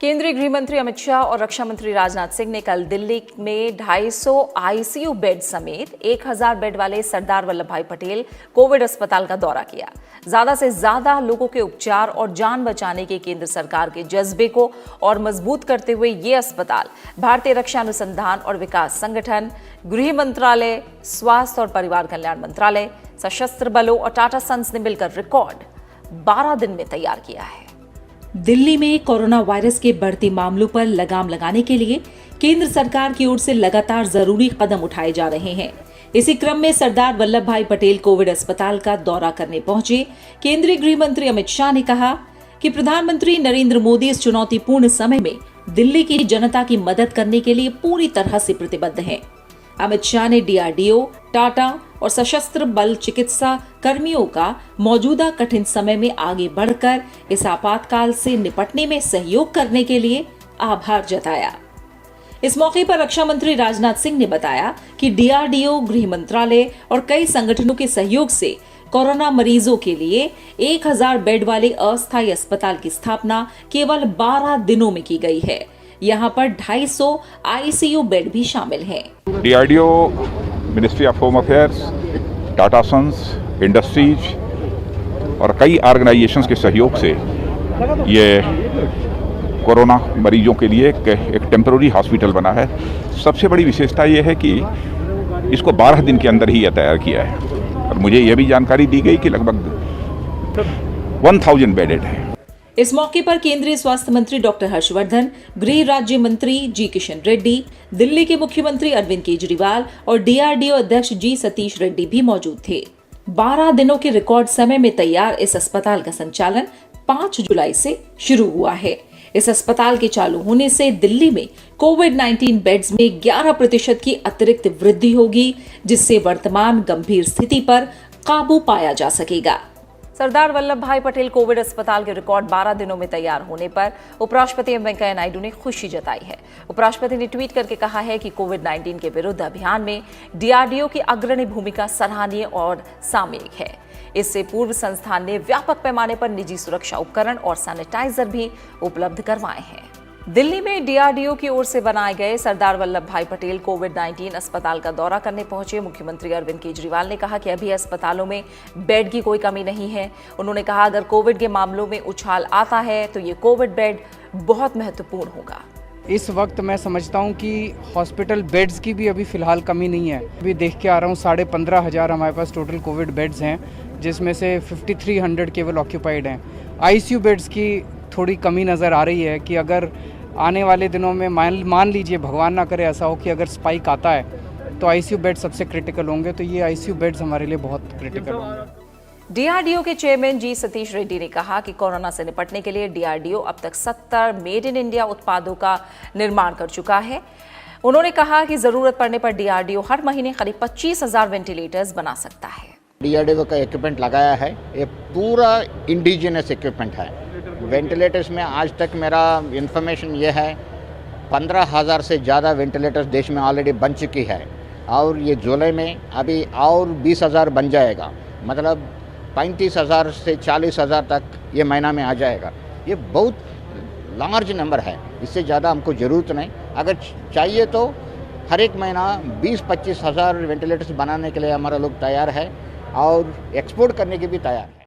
केंद्रीय गृह मंत्री अमित शाह और रक्षा मंत्री राजनाथ सिंह ने कल दिल्ली में 250 आईसीयू बेड समेत 1000 बेड वाले सरदार वल्लभ भाई पटेल कोविड अस्पताल का दौरा किया। ज्यादा से ज्यादा लोगों के उपचार और जान बचाने के केंद्र सरकार के जज्बे को और मजबूत करते हुए ये अस्पताल भारतीय रक्षा अनुसंधान और विकास संगठन, गृह मंत्रालय, स्वास्थ्य और परिवार कल्याण मंत्रालय, सशस्त्र बलों और टाटा सन्स ने मिलकर रिकॉर्ड 12 दिन में तैयार किया है। दिल्ली में कोरोना वायरस के बढ़ते मामलों पर लगाम लगाने के लिए केंद्र सरकार की ओर से लगातार जरूरी कदम उठाए जा रहे हैं। इसी क्रम में सरदार वल्लभ भाई पटेल कोविड अस्पताल का दौरा करने पहुंचे केंद्रीय गृह मंत्री अमित शाह ने कहा कि प्रधानमंत्री नरेंद्र मोदी इस चुनौतीपूर्ण समय में दिल्ली की जनता की मदद करने के लिए पूरी तरह से प्रतिबद्ध हैं। अमित शाह ने डीआरडीओ, टाटा और सशस्त्र बल चिकित्सा कर्मियों का मौजूदा कठिन समय में आगे बढ़कर इस आपातकाल से निपटने में सहयोग करने के लिए आभार जताया। इस मौके पर रक्षा मंत्री राजनाथ सिंह ने बताया कि डीआरडीओ, गृह मंत्रालय और कई संगठनों के सहयोग से कोरोना मरीजों के लिए 1000 बेड वाले अस्थायी अस्पताल की स्थापना केवल 12 दिनों में की गई है। यहाँ पर 250 आईसीयू बेड भी शामिल हैं। DRDO, Ministry of Home Affairs, Tata Sons, industries और कई ऑर्गेनाइजेशंस के सहयोग से ये कोरोना मरीजों के लिए एक टेम्पररी हॉस्पिटल बना है। सबसे बड़ी विशेषता ये है कि इसको 12 दिन के अंदर ही यह तैयार किया है और मुझे यह भी जानकारी दी गई कि लगभग 1000 बेडेड है। इस मौके पर केंद्रीय स्वास्थ्य मंत्री डॉक्टर हर्षवर्धन, गृह राज्य मंत्री जी किशन रेड्डी, दिल्ली के मुख्यमंत्री अरविंद केजरीवाल और डीआरडीओ अध्यक्ष जी सतीश रेड्डी भी मौजूद थे। 12 दिनों के रिकॉर्ड समय में तैयार इस अस्पताल का संचालन 5 जुलाई से शुरू हुआ है। इस अस्पताल के चालू होने से दिल्ली में कोविड-19 बेड्स में 11% की अतिरिक्त वृद्धि होगी, जिससे वर्तमान गंभीर स्थिति पर काबू पाया जा सकेगा। सरदार वल्लभ भाई पटेल कोविड अस्पताल के रिकॉर्ड 12 दिनों में तैयार होने पर उपराष्ट्रपति एम वेंकैया नायडू ने खुशी जताई है। उपराष्ट्रपति ने ट्वीट करके कहा है कि कोविड-19 के विरुद्ध अभियान में डीआरडीओ की अग्रणी भूमिका सराहनीय और सामयिक है। इससे पूर्व संस्थान ने व्यापक पैमाने पर निजी सुरक्षा उपकरण और सैनिटाइजर भी उपलब्ध करवाए हैं। दिल्ली में डीआरडीओ की ओर से बनाए गए सरदार वल्लभ भाई पटेल कोविड-19 अस्पताल का दौरा करने पहुंचे मुख्यमंत्री अरविंद केजरीवाल ने कहा कि अभी अस्पतालों में बेड की कोई कमी नहीं है। उन्होंने कहा अगर कोविड के मामलों में उछाल आता है तो ये कोविड बेड बहुत महत्वपूर्ण होगा। इस वक्त मैं समझता हूं कि हॉस्पिटल बेड्स की भी अभी फिलहाल कमी नहीं है। अभी देख के आ रहा हूं 15,500 हमारे पास टोटल कोविड बेड्स हैं, जिसमें से 5300 केवल ऑक्यूपाइड हैं। आईसीयू बेड्स की थोड़ी कमी नज़र आ रही है कि अगर आने वाले दिनों में मान लीजिए भगवान ना करे ऐसा हो कि अगर स्पाइक आता है तो आईसीयू बेड सबसे क्रिटिकल होंगे, तो ये आईसीयू बेड्स हमारे लिए बहुत क्रिटिकल होंगे। डीआरडीओ के चेयरमैन जी सतीश रेड्डी ने कहा कि कोरोना से निपटने के लिए डीआरडीओ अब तक 70 मेड इन इंडिया उत्पादों का निर्माण कर चुका है। उन्होंने कहा कि जरूरत पड़ने पर डीआरडीओ हर महीने करीब 25,000 वेंटिलेटर्स बना सकता है। डीआरडीओ का इक्विपमेंट लगाया है, ये पूरा इंडिजिनस इक्विपमेंट है। वेंटिलेटर्स में आज तक मेरा इन्फॉर्मेशन ये है 15,000 से ज़्यादा वेंटिलेटर्स देश में ऑलरेडी बन चुकी है और ये जुलाई में अभी और 20,000 बन जाएगा। मतलब 35,000 से 40,000 तक ये महीना में आ जाएगा। ये बहुत लार्ज नंबर है, इससे ज़्यादा हमको ज़रूरत नहीं। अगर चाहिए तो हर एक महीना 20-25 हज़ार वेंटिलेटर्स बनाने के लिए हमारा लोग तैयार है और एक्सपोर्ट करने के भी तैयार है।